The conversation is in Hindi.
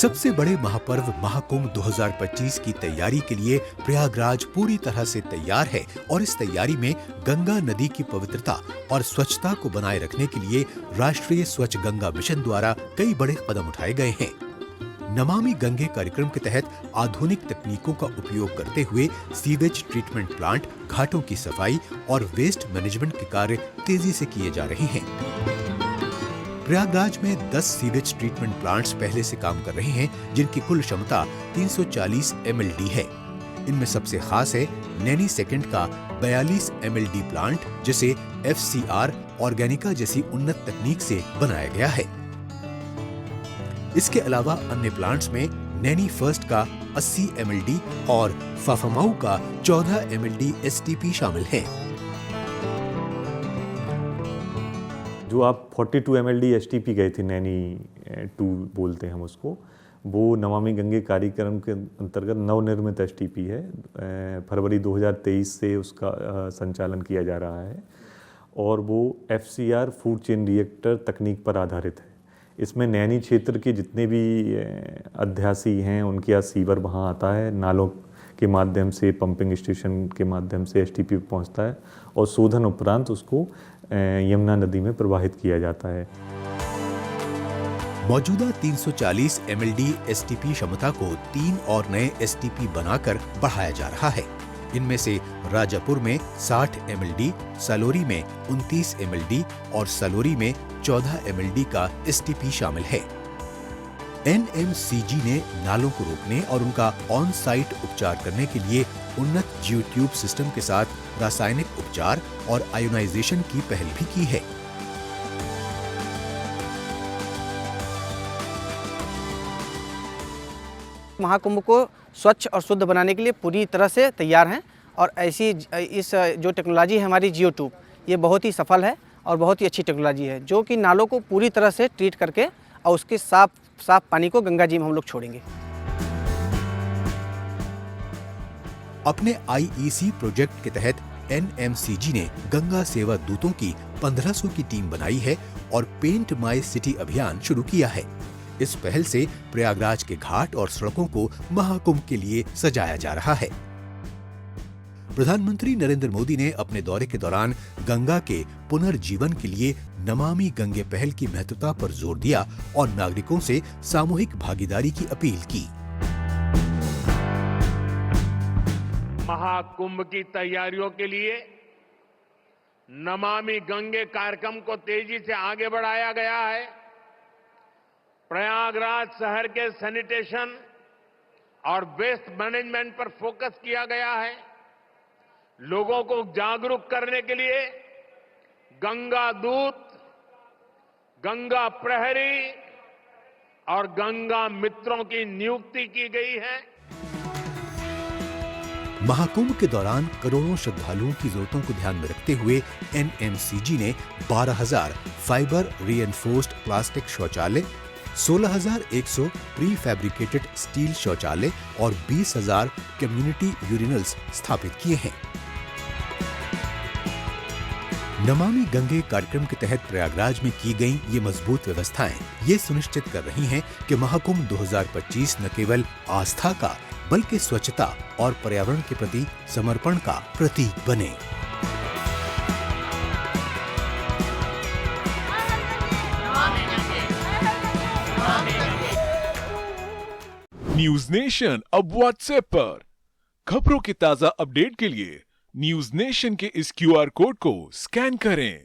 सबसे बड़े महापर्व महाकुंभ 2025 की तैयारी के लिए प्रयागराज पूरी तरह से तैयार है और इस तैयारी में गंगा नदी की पवित्रता और स्वच्छता को बनाए रखने के लिए राष्ट्रीय स्वच्छ गंगा मिशन द्वारा कई बड़े कदम उठाए गए हैं। नमामि गंगे कार्यक्रम के तहत आधुनिक तकनीकों का उपयोग करते हुए सीवेज ट्रीटमेंट प्लांट, घाटों की सफाई और वेस्ट मैनेजमेंट के कार्य तेजी से किए जा रहे हैं। प्रयागराज में 10 सीवेज ट्रीटमेंट प्लांट्स पहले से काम कर रहे हैं, जिनकी कुल क्षमता 340 MLD है। इनमें सबसे खास है नैनी सेकंड का 42 MLD प्लांट, जिसे FCR ऑर्गेनिका जैसी उन्नत तकनीक से बनाया गया है। इसके अलावा अन्य प्लांट्स में नैनी फर्स्ट का 80 MLD और फाफामाऊ का 14 MLD STP शामिल है। जो आप 42 MLD STP गए थे, नैनी 2 बोलते हैं हम उसको, वो नमामि गंगे कार्यक्रम के अंतर्गत नवनिर्मित STP है। फरवरी 2023 से उसका संचालन किया जा रहा है और वो FCR फूड चेन रिएक्टर तकनीक पर आधारित है। इसमें नैनी क्षेत्र के जितने भी अध्यासी हैं उनके यहाँ सीवर वहाँ आता है, नालों के माध्यम से, पंपिंग स्टेशन के माध्यम से STP पहुँचता है और शोधन उपरांत उसको यमुना नदी में प्रवाहित किया जाता है। मौजूदा 340 MLD STP क्षमता को 3 और नए STP बनाकर बढ़ाया जा रहा है। इनमें से राजापुर में 60 MLD, सलोरी में 29 MLD और सलोरी में 14 MLD का STP शामिल है। NMCG ने नालों को रोकने और उनका ऑन साइट उपचार करने के लिए उन्नत जियोट्यूब सिस्टम के साथ रासायनिक उपचार और आयोनाइजेशन की पहल भी की है। महाकुंभ को स्वच्छ और शुद्ध बनाने के लिए पूरी तरह से तैयार हैं और ऐसी इस जो टेक्नोलॉजी है हमारी जियोट्यूब, ये बहुत ही सफल है और बहुत ही अच्छी टेक्नोलॉजी है, जो कि नालों को पूरी तरह से ट्रीट करके और उसके साफ पानी को गंगा जी में हम लोग छोड़ेंगे। अपने IEC प्रोजेक्ट के तहत NMCG ने गंगा सेवा दूतों की 1500 की टीम बनाई है और पेंट माय सिटी अभियान शुरू किया है। इस पहल से प्रयागराज के घाट और सड़कों को महाकुंभ के लिए सजाया जा रहा है। प्रधानमंत्री नरेंद्र मोदी ने अपने दौरे के दौरान गंगा के पुनर्जीवन के लिए नमामि गंगे पहल की महत्वता पर जोर दिया और नागरिकों से सामूहिक भागीदारी की अपील की। महाकुंभ की तैयारियों के लिए नमामि गंगे कार्यक्रम को तेजी से आगे बढ़ाया गया है। प्रयागराज शहर के सैनिटेशन और वेस्ट मैनेजमेंट पर फोकस किया गया है। लोगों को जागरूक करने के लिए गंगा दूत, गंगा प्रहरी और गंगा मित्रों की नियुक्ति की गई है। महाकुंभ के दौरान करोड़ों श्रद्धालुओं की जरूरतों को ध्यान में रखते हुए NMCG ने 12,000 फाइबर रीएनफोर्स्ड प्लास्टिक शौचालय, 16,100 प्री फैब्रिकेटेड स्टील शौचालय और 20,000 कम्युनिटी यूरिनल्स स्थापित किए हैं। नमामि गंगे कार्यक्रम के तहत प्रयागराज में की गई ये मजबूत व्यवस्थाएं ये सुनिश्चित कर रही हैं कि महाकुंभ 2025 न केवल आस्था का बल्कि स्वच्छता और पर्यावरण के प्रति समर्पण का प्रतीक बने। न्यूज नेशन अब व्हाट्सएप पर खबरों की ताजा अपडेट के लिए न्यूज नेशन के इस QR कोड को स्कैन करें।